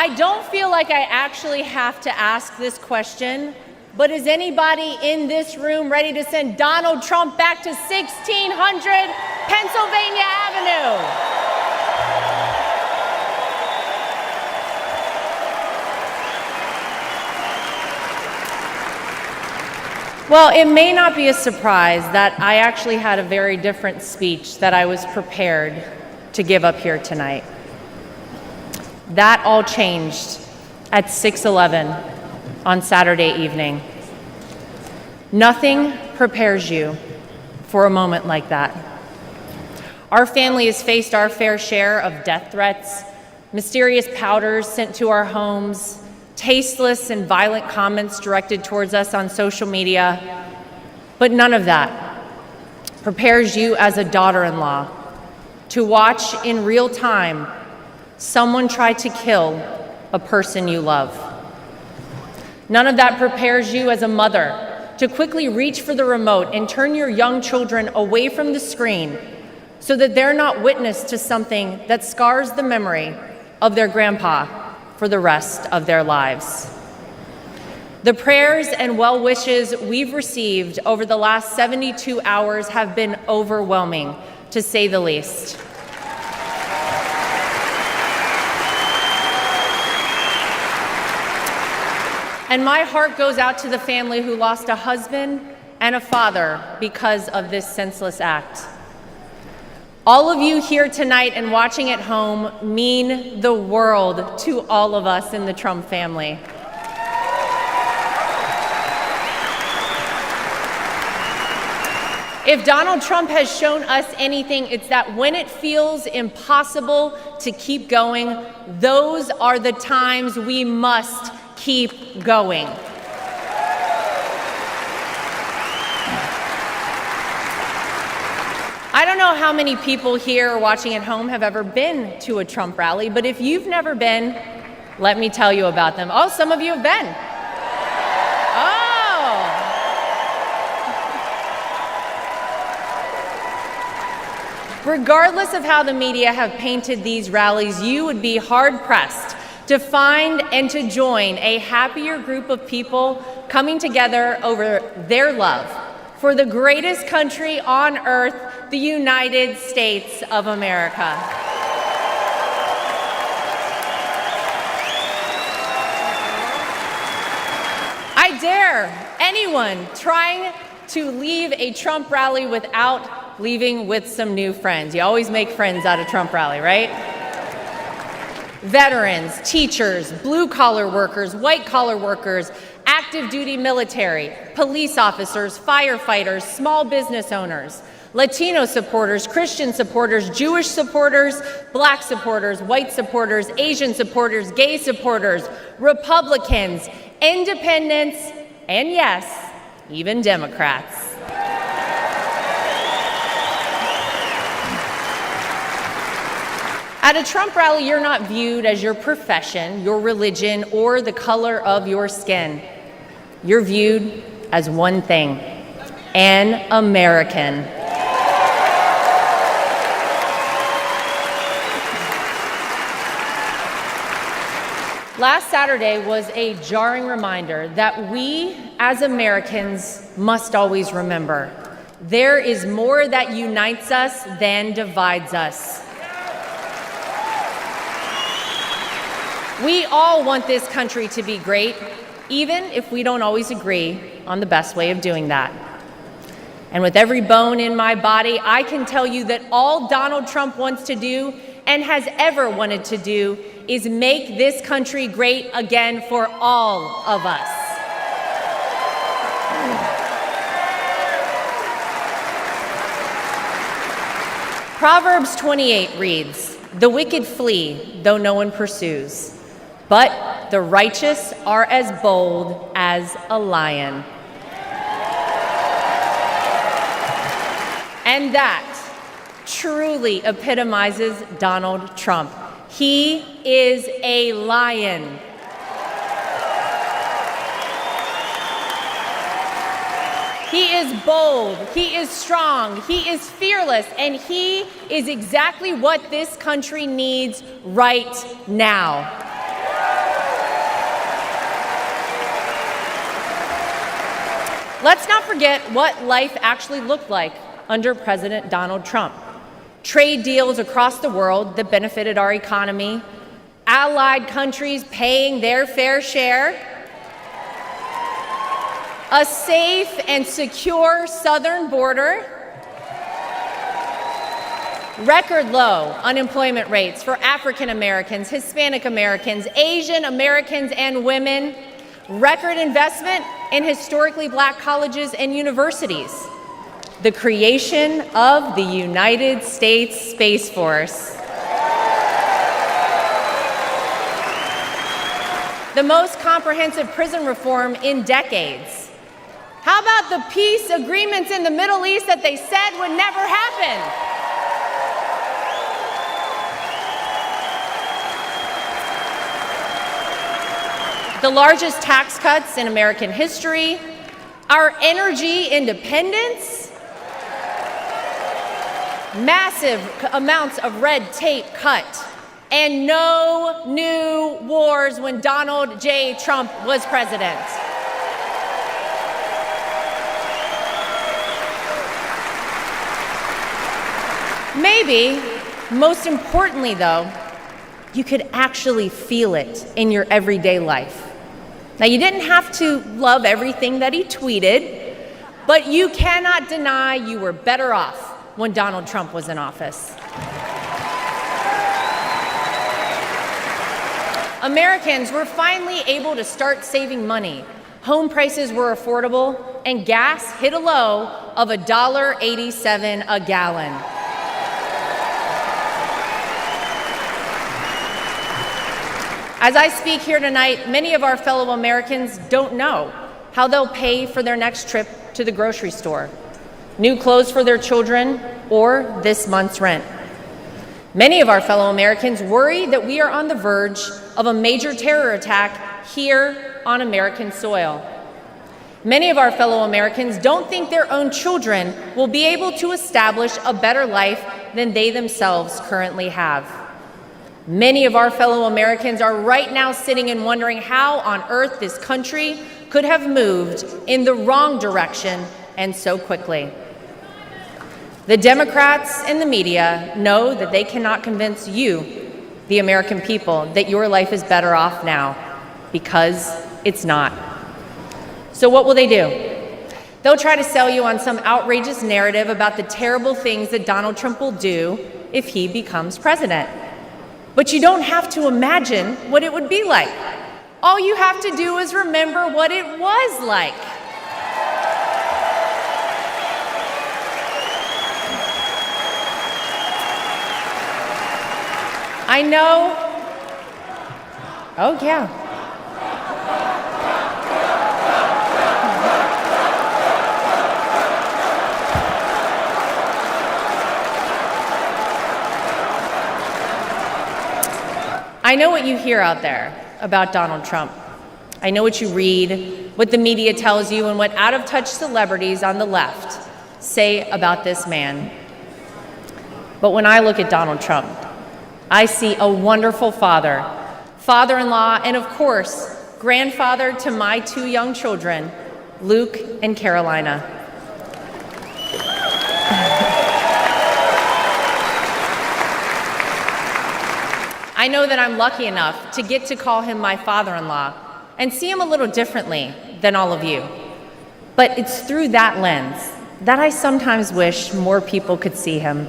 I don't feel like I actually have to ask this question, but is anybody in this room ready to send Donald Trump back to 1600 Pennsylvania Avenue? Well, it may not be a surprise that I actually had a very different speech that I was prepared to give up here tonight. That all changed at 6:11 on Saturday evening. Nothing prepares you for a moment like that. Our family has faced our fair share of death threats, mysterious powders sent to our homes, tasteless and violent comments directed towards us on social media, but none of that prepares you as a daughter-in-law to watch in real time someone try to kill a person you love. None of that prepares you as a mother to quickly reach for the remote and turn your young children away from the screen so that they're not witness to something that scars the memory of their grandpa for the rest of their lives. The prayers and well wishes we've received over the last 72 hours have been overwhelming, to say the least. And my heart goes out to the family who lost a husband and a father because of this senseless act. All of you here tonight and watching at home mean the world to all of us in the Trump family. If Donald Trump has shown us anything, it's that when it feels impossible to keep going, those are the times we must keep going. I don't know how many people here or watching at home have ever been to a Trump rally, but if you've never been, let me tell you about them. Oh, some of you have been. Oh. Regardless of how the media have painted these rallies, you would be hard-pressed to find and to join a happier group of people coming together over their love for the greatest country on earth, the United States of America. I dare anyone trying to leave a Trump rally without leaving with some new friends. You always make friends at a Trump rally, right? Veterans, teachers, blue-collar workers, white-collar workers, active duty military, police officers, firefighters, small business owners, Latino supporters, Christian supporters, Jewish supporters, black supporters, white supporters, Asian supporters, gay supporters, Republicans, independents, and yes, even Democrats. At a Trump rally, you're not viewed as your profession, your religion, or the color of your skin. You're viewed as one thing: an American. Last Saturday was a jarring reminder that we, as Americans, must always remember: there is more that unites us than divides us. We all want this country to be great, even if we don't always agree on the best way of doing that. And with every bone in my body, I can tell you that all Donald Trump wants to do and has ever wanted to do is make this country great again for all of us. Proverbs 28 reads, "The wicked flee, though no one pursues, but the righteous are as bold as a lion." And that truly epitomizes Donald Trump. He is a lion. He is bold, he is strong, he is fearless, and he is exactly what this country needs right now. Let's not forget what life actually looked like under President Donald Trump. Trade deals across the world that benefited our economy, allied countries paying their fair share, a safe and secure southern border, record low unemployment rates for African Americans, Hispanic Americans, Asian Americans, and women, record investment in historically black colleges and universities, the creation of the United States Space Force, the most comprehensive prison reform in decades. How about the peace agreements in the Middle East that they said would never happen? The largest tax cuts in American history, our energy independence, massive amounts of red tape cut, and no new wars when Donald J. Trump was president. Maybe, most importantly though, you could actually feel it in your everyday life. Now, you didn't have to love everything that he tweeted, but you cannot deny you were better off when Donald Trump was in office. Americans were finally able to start saving money. Home prices were affordable, and gas hit a low of $1.87 a gallon. As I speak here tonight, many of our fellow Americans don't know how they'll pay for their next trip to the grocery store, new clothes for their children, or this month's rent. Many of our fellow Americans worry that we are on the verge of a major terror attack here on American soil. Many of our fellow Americans don't think their own children will be able to establish a better life than they themselves currently have. Many of our fellow Americans are right now sitting and wondering how on earth this country could have moved in the wrong direction and so quickly. The Democrats and the media know that they cannot convince you, the American people, that your life is better off now, because it's not. So what will they do? They'll try to sell you on some outrageous narrative about the terrible things that Donald Trump will do if he becomes president. But you don't have to imagine what it would be like. All you have to do is remember what it was like. I know. Oh, yeah. I know what you hear out there about Donald Trump. I know what you read, what the media tells you, and what out-of-touch celebrities on the left say about this man. But when I look at Donald Trump, I see a wonderful father, father-in-law, and of course, grandfather to my two young children, Luke and Carolina. I know that I'm lucky enough to get to call him my father-in-law and see him a little differently than all of you. But it's through that lens that I sometimes wish more people could see him.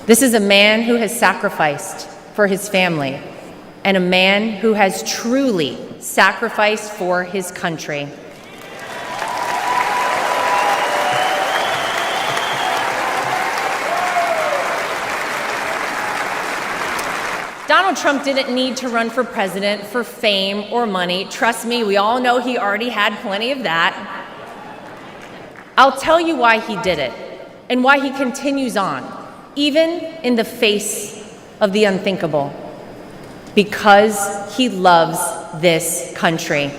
This is a man who has sacrificed for his family and a man who has truly sacrificed for his country. Donald Trump didn't need to run for president for fame or money. Trust me, we all know he already had plenty of that. I'll tell you why he did it and why he continues on, even in the face of the unthinkable. Because he loves this country.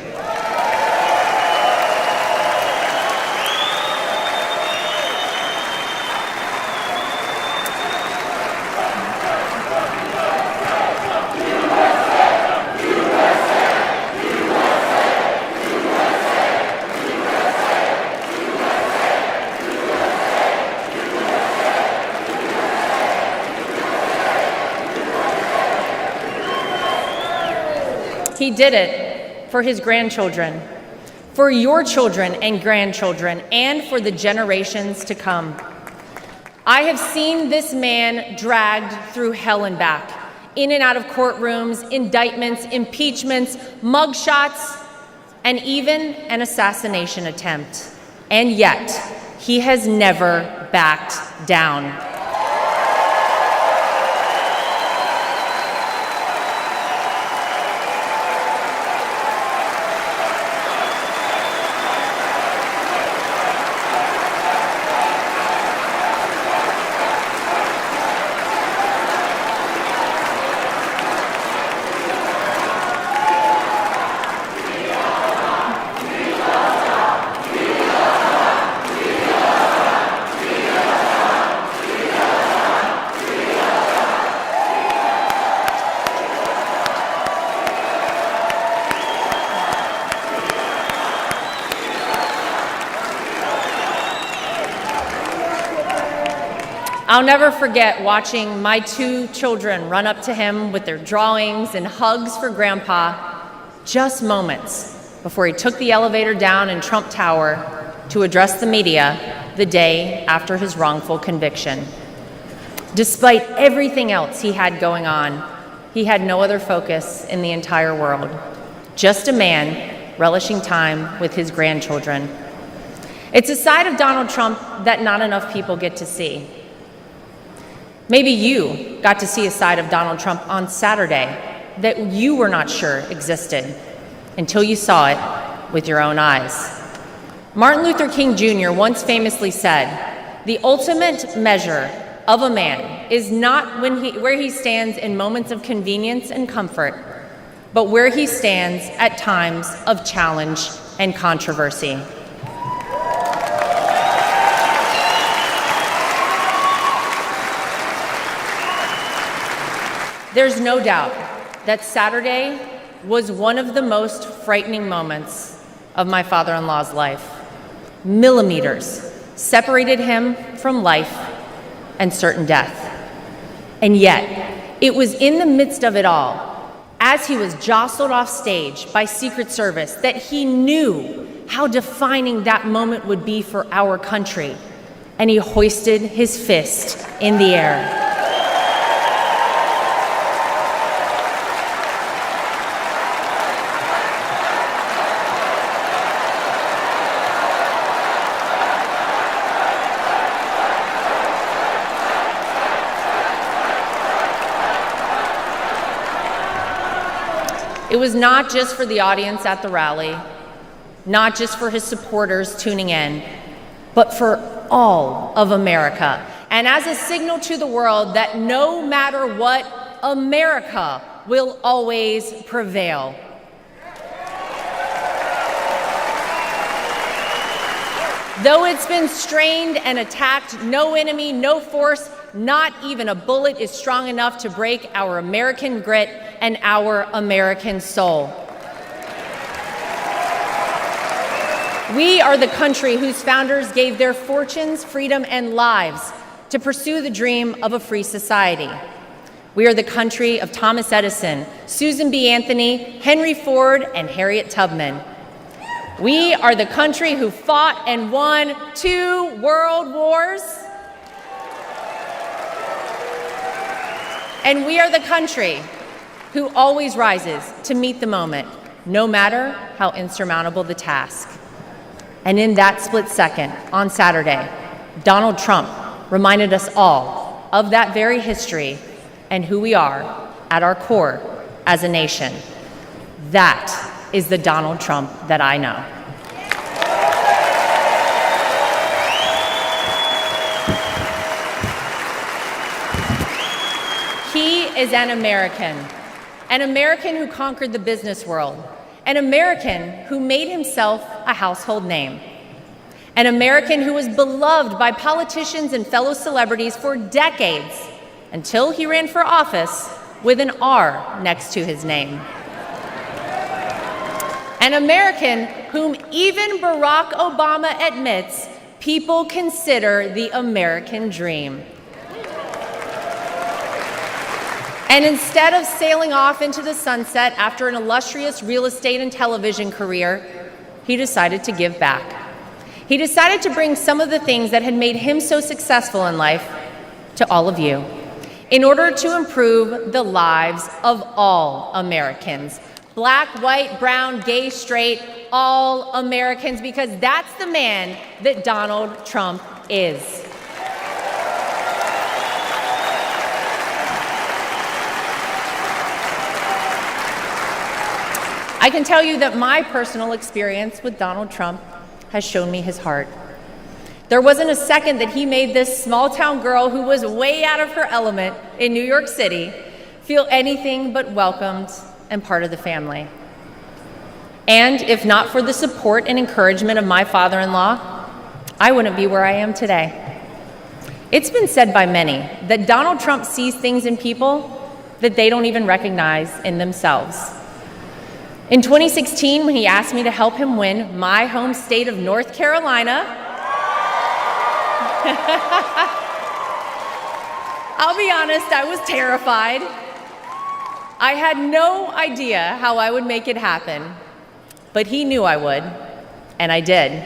He did it for his grandchildren, for your children and grandchildren, and for the generations to come. I have seen this man dragged through hell and back, in and out of courtrooms, indictments, impeachments, mugshots, and even an assassination attempt. And yet, he has never backed down. I'll never forget watching my two children run up to him with their drawings and hugs for Grandpa just moments before he took the elevator down in Trump Tower to address the media the day after his wrongful conviction. Despite everything else he had going on, he had no other focus in the entire world, just a man relishing time with his grandchildren. It's a side of Donald Trump that not enough people get to see. Maybe you got to see a side of Donald Trump on Saturday that you were not sure existed until you saw it with your own eyes. Martin Luther King Jr. once famously said, "The ultimate measure of a man is not where he stands in moments of convenience and comfort, but where he stands at times of challenge and controversy." There's no doubt that Saturday was one of the most frightening moments of my father-in-law's life. Millimeters separated him from life and certain death. And yet, it was in the midst of it all, as he was jostled off stage by Secret Service, that he knew how defining that moment would be for our country, and he hoisted his fist in the air. It was not just for the audience at the rally, not just for his supporters tuning in, but for all of America. And as a signal to the world that no matter what, America will always prevail. Though it's been strained and attacked, no enemy, no force, not even a bullet is strong enough to break our American grit and our American soul. We are the country whose founders gave their fortunes, freedom, and lives to pursue the dream of a free society. We are the country of Thomas Edison, Susan B. Anthony, Henry Ford, and Harriet Tubman. We are the country who fought and won 2 world wars. And we are the country who always rises to meet the moment, no matter how insurmountable the task. And in that split second, on Saturday, Donald Trump reminded us all of that very history and who we are at our core as a nation. That is the Donald Trump that I know. He is an American who conquered the business world, an American who made himself a household name, an American who was beloved by politicians and fellow celebrities for decades until he ran for office with an R next to his name. An American whom even Barack Obama admits people consider the American dream. And instead of sailing off into the sunset after an illustrious real estate and television career, he decided to give back. He decided to bring some of the things that had made him so successful in life to all of you in order to improve the lives of all Americans. Black, white, brown, gay, straight, all Americans, because that's the man that Donald Trump is. I can tell you that my personal experience with Donald Trump has shown me his heart. There wasn't a second that he made this small-town girl who was way out of her element in New York City feel anything but welcomed and part of the family. And if not for the support and encouragement of my father-in-law, I wouldn't be where I am today. It's been said by many that Donald Trump sees things in people that they don't even recognize in themselves. In 2016, when he asked me to help him win my home state of North Carolina, I'll be honest, I was terrified. I had no idea how I would make it happen, but he knew I would, and I did.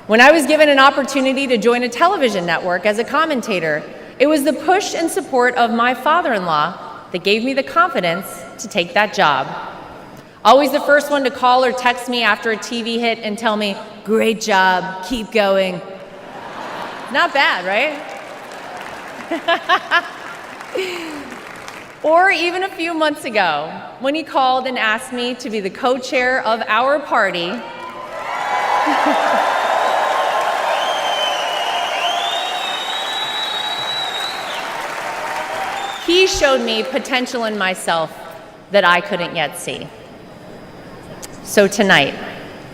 When I was given an opportunity to join a television network as a commentator, it was the push and support of my father-in-law that gave me the confidence to take that job. Always the first one to call or text me after a TV hit and tell me, "Great job, keep going." Not bad, right? Or even a few months ago, when he called and asked me to be the co-chair of our party, he showed me potential in myself that I couldn't yet see. So tonight,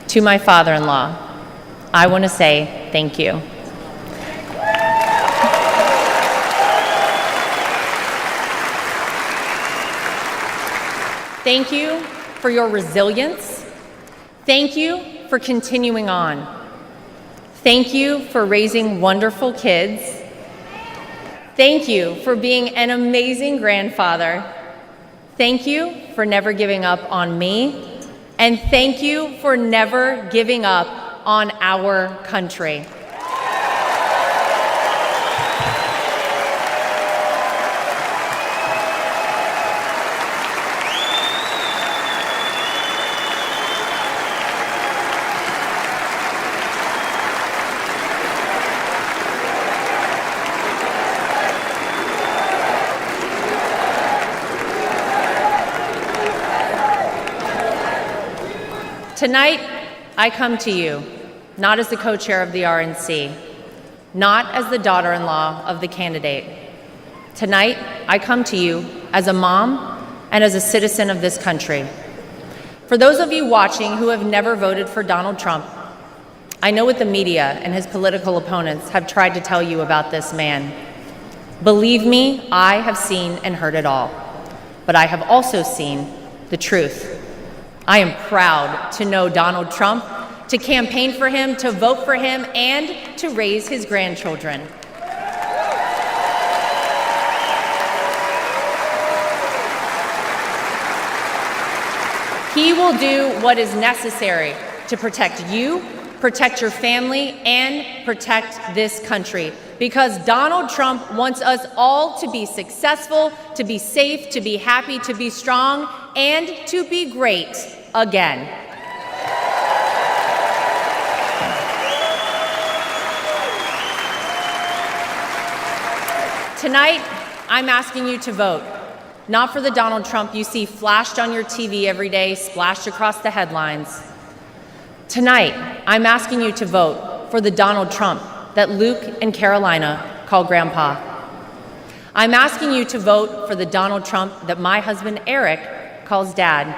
to my father-in-law, I want to say thank you. Thank you for your resilience. Thank you for continuing on. Thank you for raising wonderful kids. Thank you for being an amazing grandfather. Thank you for never giving up on me. And thank you for never giving up on our country. Tonight, I come to you, not as the co-chair of the RNC, not as the daughter-in-law of the candidate. Tonight, I come to you as a mom and as a citizen of this country. For those of you watching who have never voted for Donald Trump, I know what the media and his political opponents have tried to tell you about this man. Believe me, I have seen and heard it all, but I have also seen the truth. I am proud to know Donald Trump, to campaign for him, to vote for him, and to raise his grandchildren. He will do what is necessary to protect you, protect your family, and protect this country. Because Donald Trump wants us all to be successful, to be safe, to be happy, to be strong, and to be great again. Tonight, I'm asking you to vote, not for the Donald Trump you see flashed on your TV every day, splashed across the headlines. Tonight, I'm asking you to vote for the Donald Trump that Luke and Carolina call Grandpa. I'm asking you to vote for the Donald Trump that my husband Eric calls Dad.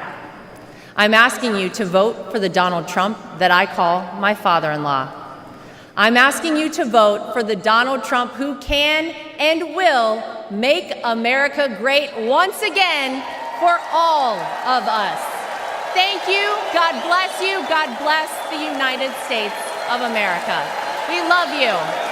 I'm asking you to vote for the Donald Trump that I call my father-in-law. I'm asking you to vote for the Donald Trump who can and will make America great once again for all of us. Thank you. God bless you. God bless the United States of America. We love you.